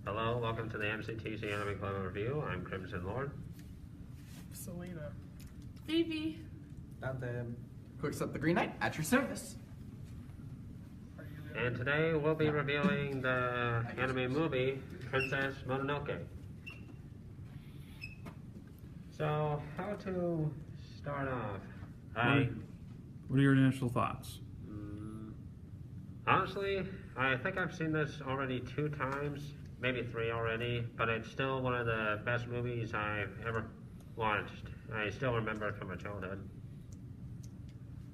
Hello, welcome to the MCTC Anime Club Review. I'm Crimson Lord. Selena. Phoebe. Dante. Quick Step the Green Knight at your service. And today we'll be reviewing the anime movie Princess Mononoke. So, how to start off? What are your initial thoughts? Honestly, I think I've seen this already 2 times, maybe 3 already, but it's still one of the best movies I've ever watched. I still remember it from my childhood.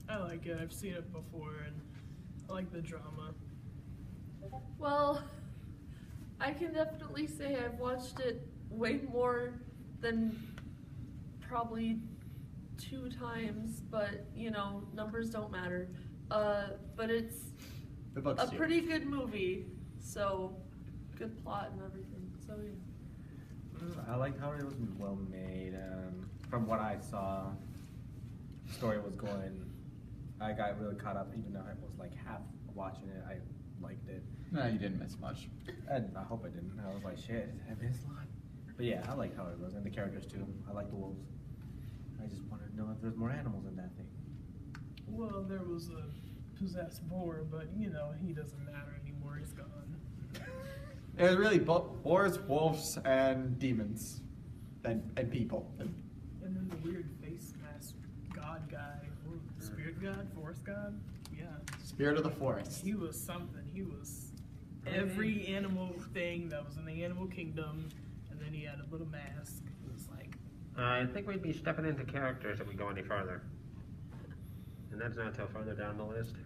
I like it. I've seen it before, and I like the drama. Well, I can definitely say I've watched it way more than probably 2 times, but you know, numbers don't matter. But it's a pretty good movie, so good plot and everything. So yeah. I liked how it was well made. From what I saw, the story was going. I got really caught up, even though I was like half watching it. I liked it. No, you didn't miss much. And I hope I didn't. I was like, shit, did I miss a lot? But yeah, I liked how it was, and the characters too. I like the wolves. I just wanted to know if there's more animals in that thing. Well, there was a possessed boar, but you know, he doesn't matter anymore. He's gone. It was really boars, wolves, and demons, and people. And then the weird face mask god guy. Spirit god? Forest god? Yeah. Spirit of the forest. He was something. He was every animal thing that was in the animal kingdom, and then he had a little mask. It was like... I think we'd be stepping into characters if we go any further. And that's not till further down the list.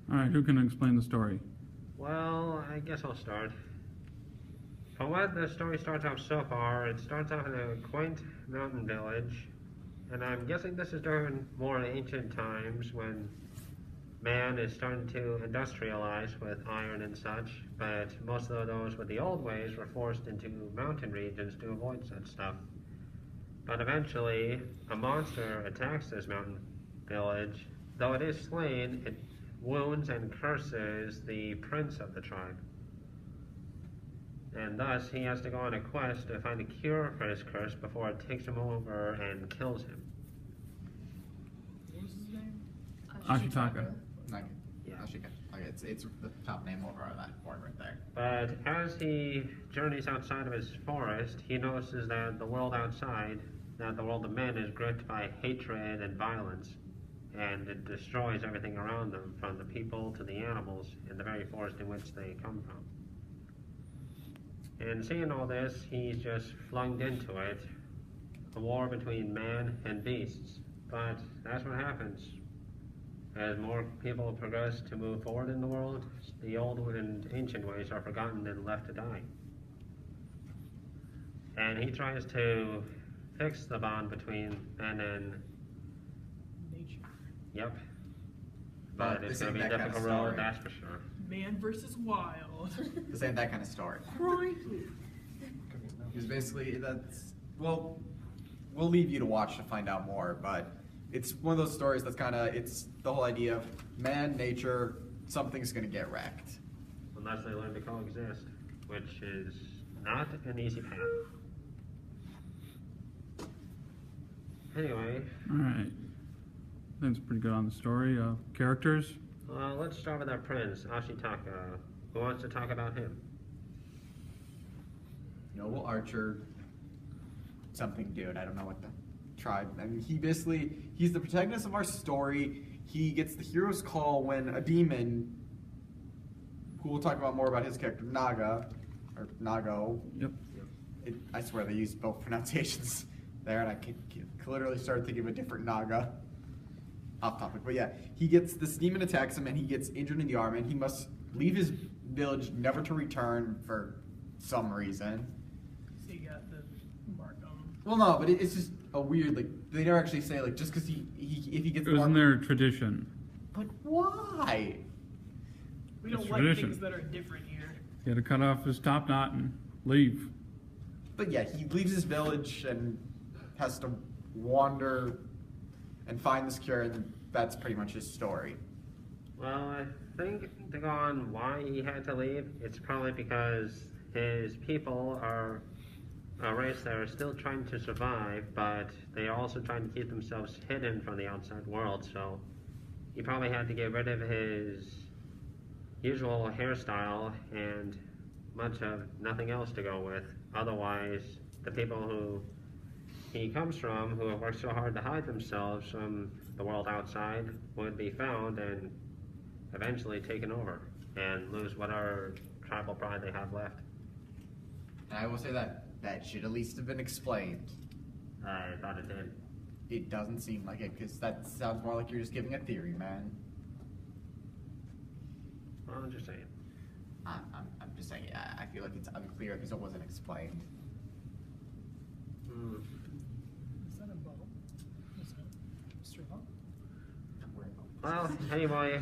Alright, who can explain the story? Well, I guess I'll start. From what the story starts off so far, it starts off in a quaint mountain village, and I'm guessing this is during more ancient times when man is starting to industrialize with iron and such, but most of those with the old ways were forced into mountain regions to avoid such stuff. But eventually, a monster attacks this mountain village. Though it is slain, it wounds and curses the prince of the tribe. And thus, he has to go on a quest to find a cure for his curse before it takes him over and kills him. What was his name? Ashitaka. Okay. Yeah. Ashika. Okay, it's the top name over on that board right there. But as he journeys outside of his forest, he notices that the world outside, that the world of men, is gripped by hatred and violence, and it destroys everything around them, from the people to the animals in the very forest in which they come from. And seeing all this, he's just flung into it, a war between man and beasts. But that's what happens. As more people progress to move forward in the world, the old and ancient ways are forgotten and left to die. And he tries to fix the bond between man and Nature. yep. But it's this going to ain't be a that kind of difficult road, story. that's for sure. Man versus wild. This ain't that kind of story. Because basically, that's, well, we'll leave you to watch to find out more, but it's one of those stories that's kind of, it's the whole idea of man, nature, something's going to get wrecked. Unless they learn to coexist, which is not an easy path. Anyway, Alright. That's pretty good on the story. Characters? let's start with our prince, Ashitaka. Who wants to talk about him? Noble archer, something dude, I don't know what the tribe, I mean, he's the protagonist of our story. He gets the hero's call when a demon, who we'll talk about more about his character, Naga, or Nago. Yep. I swear they use both pronunciations there, and I can literally start thinking of a different Naga. Off topic, but yeah, this demon attacks him, and he gets injured in the arm, and he must leave his village never to return for some reason. So you got the mark on him. Well, no, but it's just a weird, like, they never actually say, like, just because if he gets It was in marked- their tradition. But why? We don't It's like tradition. things that are different here. He had to cut off his top knot and leave. But yeah, he leaves his village and has to wander and find this cure, and that's pretty much his story. Well, I think to go on why he had to leave, it's probably because his people are a race that are still trying to survive, but they are also trying to keep themselves hidden from the outside world, so he probably had to get rid of his usual hairstyle and much of nothing else to go with. Otherwise, the people who he comes from, who have worked so hard to hide themselves from the world outside, would be found and eventually taken over and lose whatever tribal pride they have left. And I will say that should at least have been explained. I thought it did. It doesn't seem like it, because that sounds more like you're just giving a theory, man. Well, I'm just saying. I'm just saying, I feel like it's unclear because it wasn't explained. Hmm. Is that a bow? Is that Mr. Hawk? Well, anyway,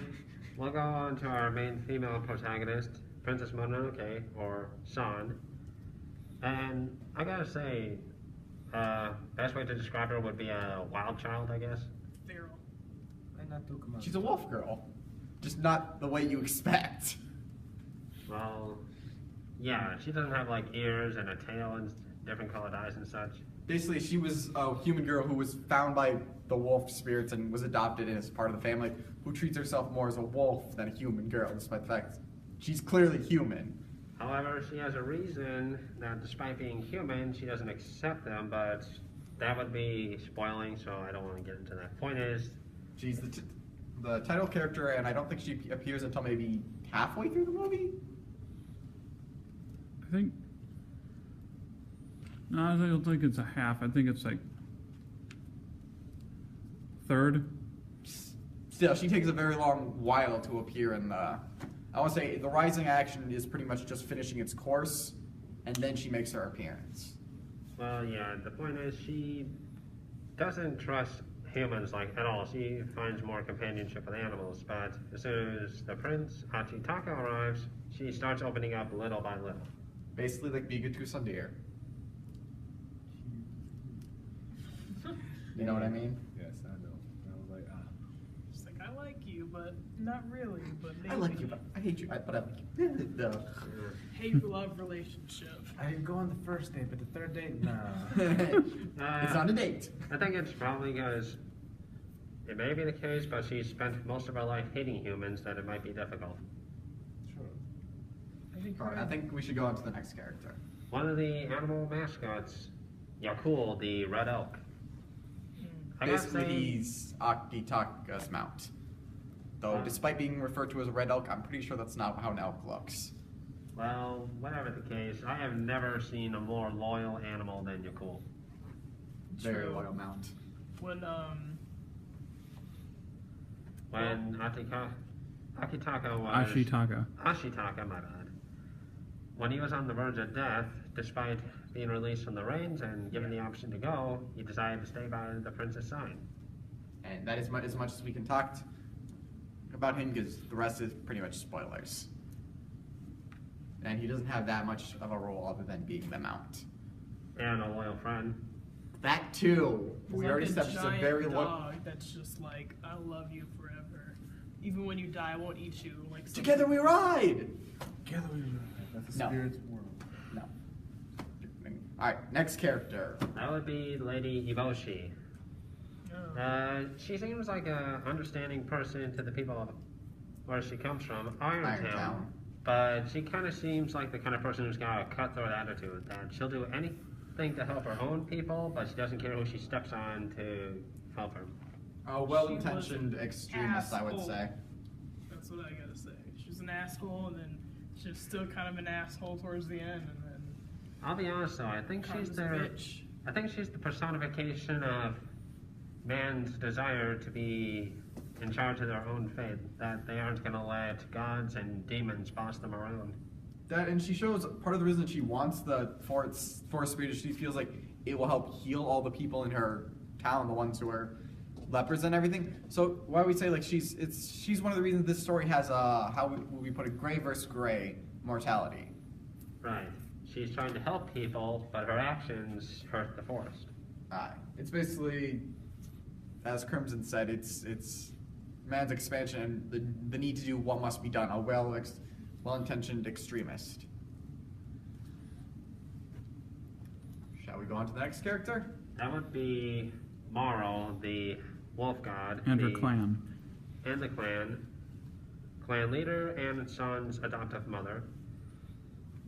we'll go on to our main female protagonist, Princess Mononoke, or San. And I gotta say, best way to describe her would be a wild child, I guess. Feral. She's a wolf girl, just not the way you expect. Well, yeah, she doesn't have like ears and a tail and different colored eyes and such. Basically, she was a human girl who was found by the wolf spirits and was adopted as part of the family, who treats herself more as a wolf than a human girl, despite the fact she's clearly human. However, she has a reason that despite being human, she doesn't accept them, but that would be spoiling, so I don't want to get into that. Point is, She's the title character, and I don't think she appears until maybe halfway through the movie. I think. No, I don't think it's a half. I think it's like third. Still, she takes a very long while to appear in the. I want to say the rising action is pretty much just finishing its course, and then she makes her appearance. well, yeah, the point is she doesn't trust humans like at all. She finds more companionship with animals, but as soon as the prince, Hachitaka, arrives, she starts opening up little by little. Basically, like Biga to Sundir. You know what I mean? Yes, I know. I was like, She's like, I like you, but not really. But maybe. I like you, but I hate you. But I like you. Duh. Hate-love relationship. I didn't go on the first date, but the third date, no. It's not a date. I think it's probably because it may be the case, but she spent most of her life hating humans that it might be difficult. Sure. I think. Alright, I think we should go on to the next character. One of the animal mascots, Yakul, the red elk. I gotta Basically, say- he's Akitaka's mount. Though, despite being referred to as a red elk, I'm pretty sure that's not how an elk looks. Well, whatever the case, I have never seen a more loyal animal than Yakul. Very True. loyal mount. When When Akitaka was... Ashitaka. My bad. When he was on the verge of death, despite being released from the reins and given the option to go, he decided to stay by the prince's side. And that is as much as we can talk about him, because the rest is pretty much spoilers. And he doesn't have that much of a role other than being the mount. And a loyal friend. That too. he's We like already a said she's a giant very dog that's just like, I love you forever. Even when you die, I won't eat you. Like some- Together we ride! Together we ride. That's the No. spirit's world. No. Alright, next character. That would be Lady Eboshi. Oh. She seems like a understanding person to the people where she comes from, Irontown. Irontown. But she kind of seems like the kind of person who's got a cutthroat attitude, that she'll do anything to help her own people, but she doesn't care who she steps on to help her. A well-intentioned extremist, I would asshole. say. That's what I gotta say. She's an asshole, and then she's still kind of an asshole towards the end, and then I'll be honest though, I think she's becomes a bitch. I think she's the personification of man's desire to be in charge of their own fate, that they aren't going to let gods and demons boss them around. That, and she shows part of the reason she wants the forest spirit is she feels like it will help heal all the people in her town, the ones who are lepers and everything. So why we say like she's one of the reasons this story has how we put it, gray versus gray mortality. Right. She's trying to help people, but her actions hurt the forest. It's basically, as Crimson said, it's man's expansion and the need to do what must be done. A well-intentioned extremist. Shall we go on to the next character? That would be Morrow, the wolf god. And her clan. And the clan leader and son's adoptive mother.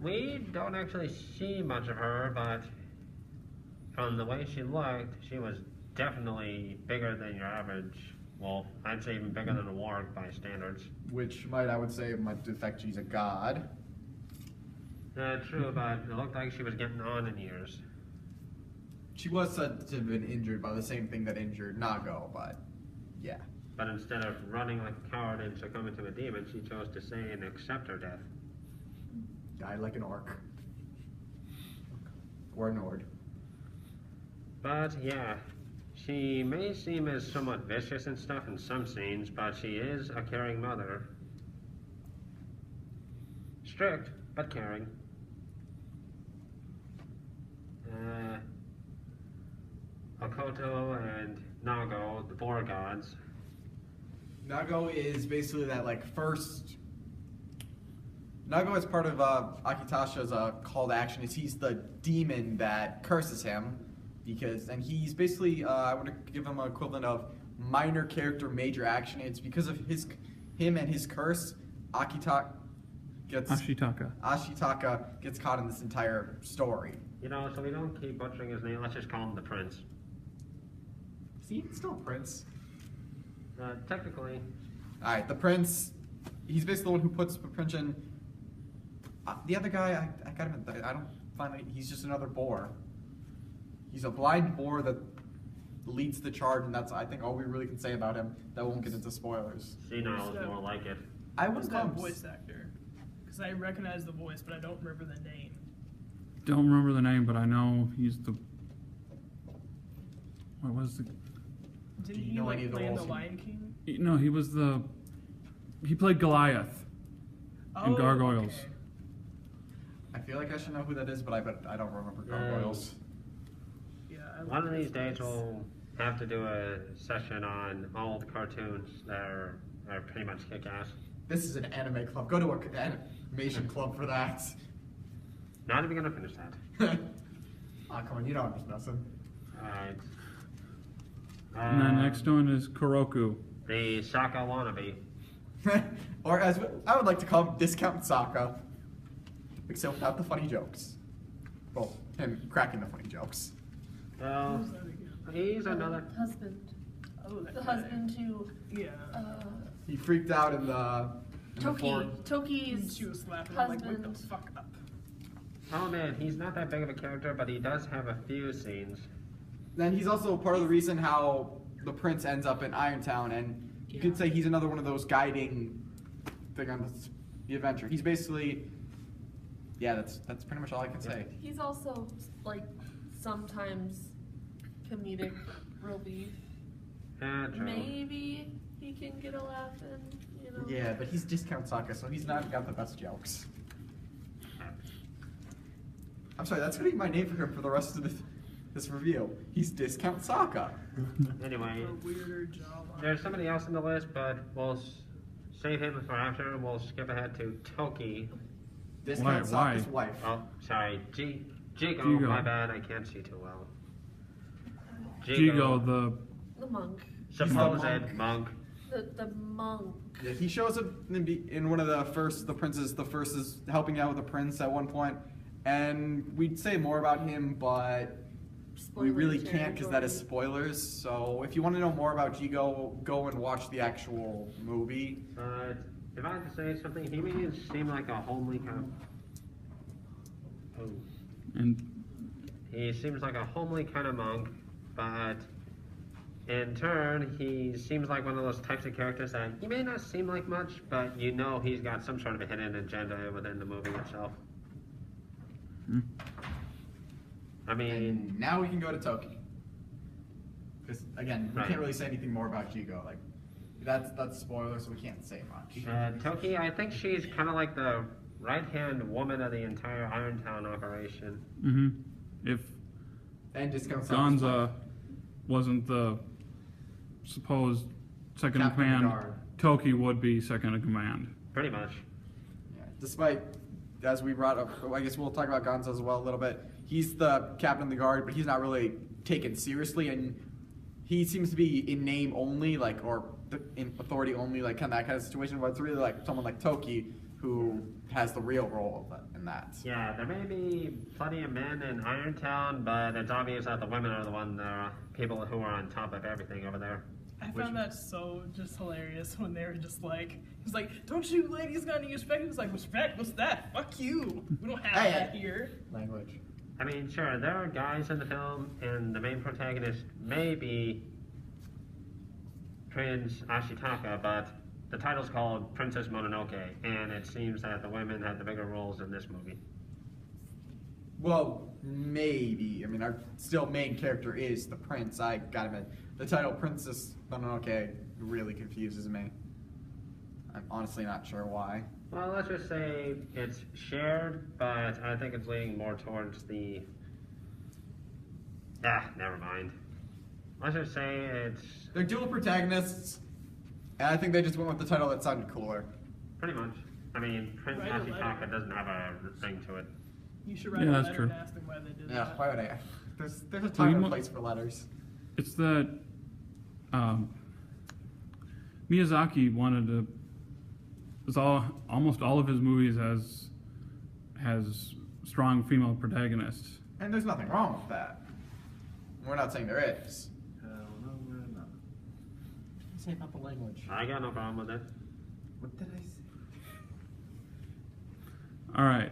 We don't actually see much of her, but from the way she looked, she was definitely bigger than your average wolf. I'd say even bigger than a warg by standards. Which I would say might affect she's a god. True, but it looked like she was getting on in years. She was said to have been injured by the same thing that injured Nago, but yeah. But instead of running like a coward and succumbing to a demon, she chose to stay and accept her death. Died like an orc. Or a Nord. But yeah, she may seem as somewhat vicious and stuff in some scenes, but she is a caring mother. Strict, but caring. Okoto and Nago, the boar gods. Nago is basically that first. Nago is part of Akitasha's call to action. He's the demon that curses him, and he's basically I would give him an equivalent of minor character, major action. It's because of him and his curse, Ashitaka gets caught in this entire story. So we don't keep butchering his name. Let's just call him the Prince. See, it's still a prince. Technically. All right, the prince. He's basically the one who puts the prince in. The other guy, I got him. I don't find he's just another boar. He's a blind boar that leads the charge, and that's I think all we really can say about him. That won't get into spoilers. Senile is more like it. I Who's was that voice actor? Because I recognize the voice, but I don't remember the name. Don't remember the name, but I know he's the. What was the? Didn't you he know any of the play in The roles? Lion King? No, he was the. He played Goliath in Gargoyles. Okay. I feel like I should know who that is, but I don't remember Gargoyles. Yeah, One of these days we'll have to do a session on old cartoons that are pretty much kick-ass. This is an anime club. Go to an animation club for that. Not even gonna finish that. Come on, you know I'm just messing. Alright. And the next one is Kuroku. The Sokka wannabe. Or as I would like to call him, Discount Sokka. Except without the funny jokes. Well, him cracking the funny jokes. Well, Who's that again? he's another. Husband. Oh, that The guy. husband to Yeah. He freaked out in the Toki's She was slapping him like, wake husband. the fuck up. Oh man, he's not that big of a character, but he does have a few scenes. Then he's also part of the reason how the prince ends up in Irontown, and you could say he's another one of those guiding thing on the adventure. He's basically, yeah, that's pretty much all I can say. He's also sometimes comedic relief. True. Maybe he can get a laugh in, Yeah, but he's Discount Sokka, so he's not got the best jokes. I'm sorry, that's gonna be my name for him for the rest of this review. He's Discount Sokka. Anyway, A weirder jawline. there's somebody else in the list, but we'll save him for after, and we'll skip ahead to Toki. Discount Why? Sokka's wife. Oh, sorry, Jigo. Jigo. My bad, I can't see too well. Jigo, the The monk. supposed monk. monk. The monk. Yeah, he shows up in one of the first. The first is helping out with the prince at one point, and we'd say more about him, but we really can't because that is spoilers. So if you want to know more about Jigo, go and watch the actual movie. But if I had to say something, he made it seem like a homely kind of. Oh. and He seems like a homely kind of monk, but in turn, he seems like one of those types of characters that he may not seem like much, but you know he's got some sort of a hidden agenda within the movie itself. I mean, And now we can go to Toki. Because again, we Right. can't really say anything more about Jigo. Like that's spoiler, so we can't say much. Toki, I think she's kind of like the right-hand woman of the entire Irontown operation. if And Discount Sokka's wife. Gonza wasn't the supposed second in Captain command, Guard. Toki would be second in command. Pretty much. Yeah, despite as we brought up, I guess we'll talk about Gonzo as well a little bit. He's the captain of the guard, but he's not really taken seriously, and he seems to be in name only, like, or in authority only, like kind of that kind of situation. But it's really like someone like Toki who has the real role in that. Yeah, there may be plenty of men in Irontown, but it's obvious that the women are the people who are on top of everything over there. I found that so just hilarious when they were just like, he's like, don't you ladies got any respect? He was like, respect? What's that? Fuck you. We don't have that here. Language. I mean, sure, there are guys in the film, and the main protagonist may be Prince Ashitaka, but the title's called Princess Mononoke, and it seems that the women had the bigger roles in this movie. Well, maybe. I mean, our still main character is the prince. I gotta admit, the title Princess Mononoke really confuses me. I'm honestly not sure why. Well, let's just say it's shared, but I think it's leaning more towards the... never mind. Let's just say it's... They're dual protagonists, and I think they just went with the title that sounded cooler. Pretty much. I mean, Prince Write a letter. Ashitaka doesn't have a ring to it. You should write Yeah, a that's letter true. and ask them why they did Yeah, that. why would I? There's a time and mu- place for letters. It's that Miyazaki wanted to. Almost all of his movies has strong female protagonists. And there's nothing wrong with that. We're not saying there is. Hell no, we're not. What did I say about the language? I got no problem with it. What did I say? All right.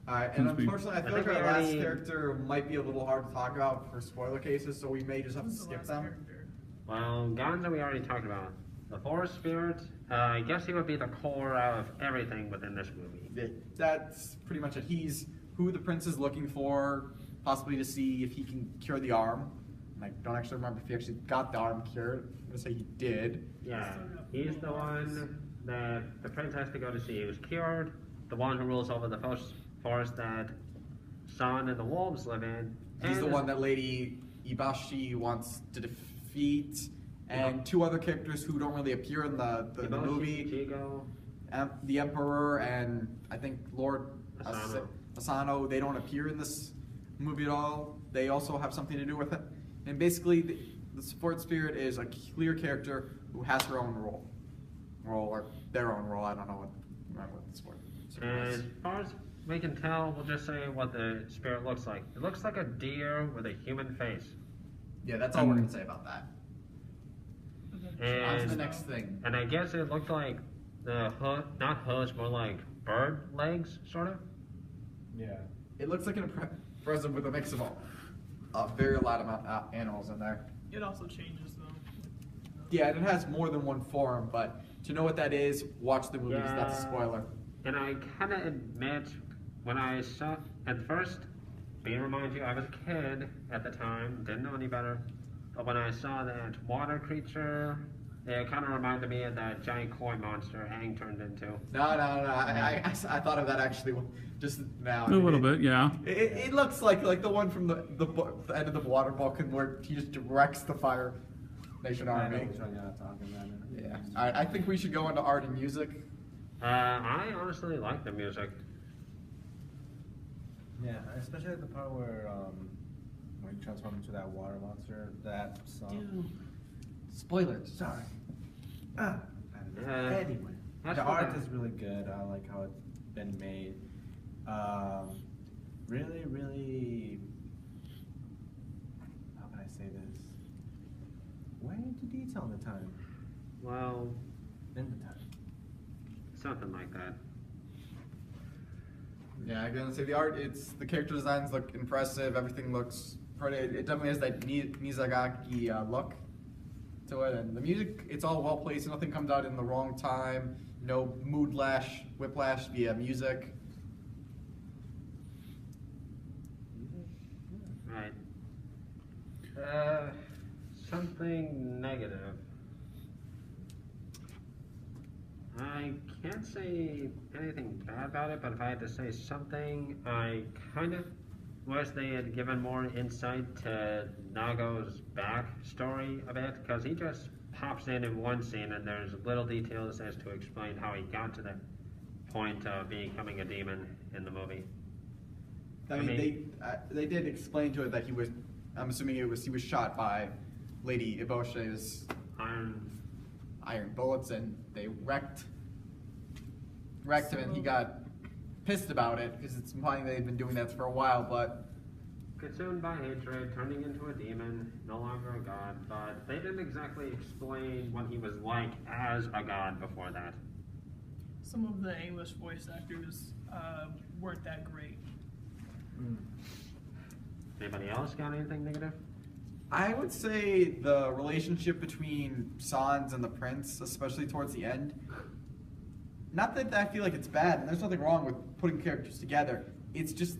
Alright, and Since we- unfortunately, I feel I like think our we last already- character might be a little hard to talk about for spoiler cases, so we may just have to Who's the skip last them. character? Well, Gonzo we already talked about. The forest spirit, I guess he would be the core of everything within this movie. That's pretty much it. He's who the prince is looking for, possibly to see if he can cure the arm. And I don't actually remember if he actually got the arm cured. I'm going to say he did. Yeah, he's the one that the prince has to go to see. He was cured, the one who rules over the forest that San and the wolves live in. He's and the one that Lady Ibashi wants to defeat, and two other characters who don't really appear in the Hibashi, movie. Chigo. The Emperor and I think Lord Asano. Asano, they don't appear in this movie at all. They also have something to do with it. And basically, the support spirit is a clear character who has her own role or their own role. I don't know what the support spirit And is. as far as we can tell, we'll just say what the spirit looks like. It looks like a deer with a human face. Yeah, that's all we're gonna say about that. On to And the next thing. And I guess it looked like the not hooves, more like bird legs, sort of. Yeah. It looks like an present with a mix of a very lot of animals in there. It also changes though. Yeah, and it has more than one form, but to know what that is, watch the movies. That's a Yeah. spoiler. And I kind of admit, when I saw, at first, being remind you, I was a kid at the time, didn't know any better. But when I saw that water creature, it kind of reminded me of that giant koi monster Aang turned into. No. I thought of that actually just now. A little bit, yeah. It looks like the one from the end of the water Vulcan where he just directs the Fire Nation I know Army. which one you're not talking about. Yeah. Alright, I think we should go into art and music. I honestly like the music. Yeah, especially the part where when you transform into that water monster, that song. Spoilers. Sorry. Yeah. Anyway, That's the what art I- is really good. I like how it's been made. Really, really. How can I say this? Way into detail in the time. Well, In the time. something like that. Yeah, I'm gonna say the art. The character designs look impressive. Everything looks pretty. It definitely has that Miyazaki look to it, and the music. It's all well placed. Nothing comes out in the wrong time. No whiplash via music. Right. Something negative. I can't say anything bad about it, but if I had to say something, I kind of wish they had given more insight to Nago's backstory a bit, because he just pops in one scene and there's little details as to explain how he got to the point of becoming a demon in the movie. I mean, they did explain to it that he was. I'm assuming he was shot by Lady Eboshe's iron bullets, and they wrecked him, and he got pissed about it because it's implying they've been doing that for a while, but. Consumed by hatred, turning into a demon, no longer a god, but they didn't exactly explain what he was like as a god before that. Some of the English voice actors weren't that great. Anybody else got anything negative? I would say the relationship between Sans and the prince, especially towards the end. Not that I feel like it's bad, and there's nothing wrong with putting characters together. It's just,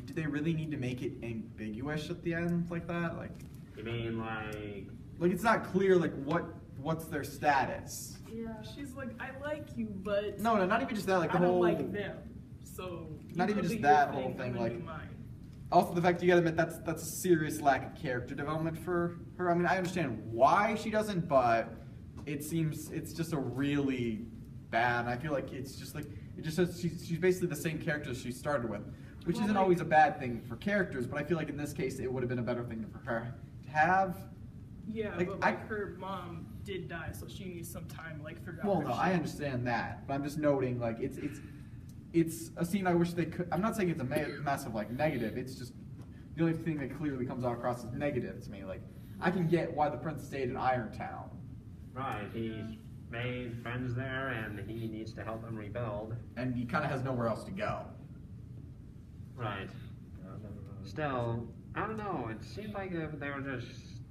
do they really need to make it ambiguous at the end like that? Like, You mean like it's not clear like what's their status. Yeah. She's like, I like you, but No, not even just that. Like the I don't whole. like them. So Not you even go just do that your whole thing, I'm gonna like- do mine. Also, the fact you gotta admit that's a serious lack of character development for her. I mean, I understand why she doesn't, but it seems it's just a really bad. I feel like it's just like it just says she's basically the same character she started with, which Well, isn't like- always a bad thing for characters. But I feel like in this case, it would have been a better thing for her to have. Yeah, Like, but her mom did die, so she needs some time to, like, figure out. Well, her no, I shit. understand that, but I'm just noting like it's a scene I wish they could. I'm not saying it's a massive like negative. It's just the only thing that clearly comes out across as negative to me. Like I can get why the prince stayed in Irontown. right, he's made friends there and he needs to help them rebuild. And he kind of has nowhere else to go. Right. Still, I don't know, it seemed like they were just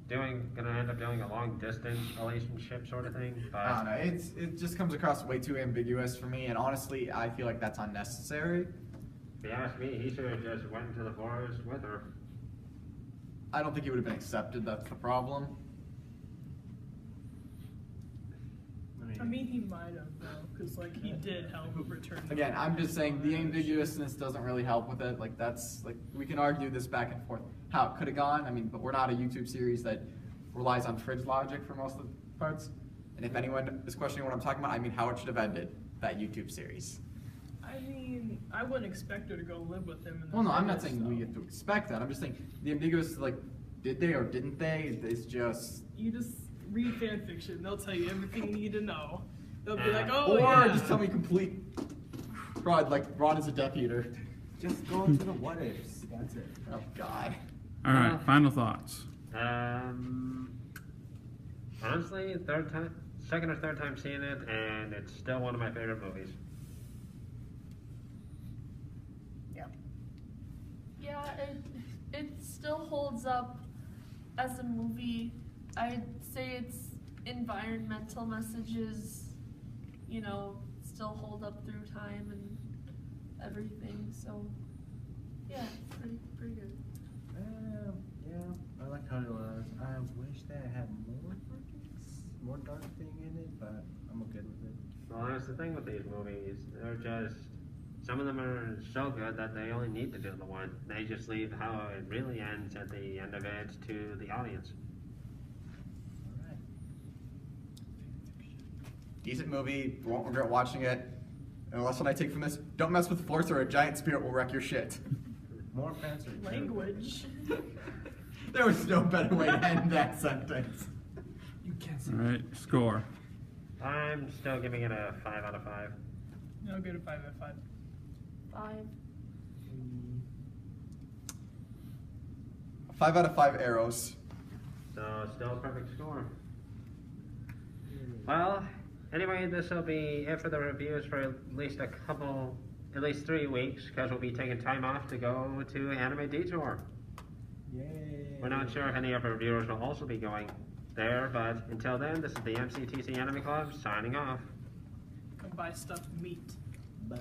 gonna end up doing a long distance relationship sort of thing, but I don't know. It just comes across way too ambiguous for me, and honestly, I feel like that's unnecessary. if you ask me, he should have just went into the forest with her. I don't think he would have been accepted. That's the problem. I mean, he might have though, because like he did help return. the Again, I'm just saying the village. ambiguousness doesn't really help with it. Like that's like we can argue this back and forth how it could have gone. I mean, but we're not a YouTube series that relies on fridge logic for most of the parts. And if anyone is questioning what I'm talking about, I mean how it should have ended that YouTube series. I mean, I wouldn't expect her to go live with him. In the Well, no, I'm not village, saying we though. have to expect that. I'm just saying the ambiguous like did they or didn't they? It's just You just read fan fiction. They'll tell you everything you need to know. They'll be like, oh or yeah. just tell me complete fraud like Ron is a Death Eater. Just go into the what ifs. That's it. Oh God. All right, final thoughts. Honestly, second or third time seeing it, and it's still one of my favorite movies. Yeah, it still holds up as a movie. I'd say its environmental messages, still hold up through time and everything. So, yeah, pretty good. Yeah, I like how it was. I wish that it had more dark thing in it, but I'm good with it. Well, that's the thing with these movies. They're just, some of them are so good that they only need to do the one. They just leave how it really ends at the end of it to the audience. Alright. Decent movie. Won't regret watching it. And the lesson I take from this: don't mess with force, or a giant spirit will wreck your shit. More fancy. Language. There was no better way to end that sentence. You can't say All right, score. I'm still giving it a 5 out of 5. I'll go to 5 out of 5. 5. 5 out of 5 arrows. So, still a perfect score. Well, anyway, this will be it for the reviews for at least 3 weeks, because we'll be taking time off to go to Anime Detour. Yay. We're not sure if any of our viewers will also be going there, but until then, this is the MCTC Anime Club signing off. Come buy stuffed meat. Bye.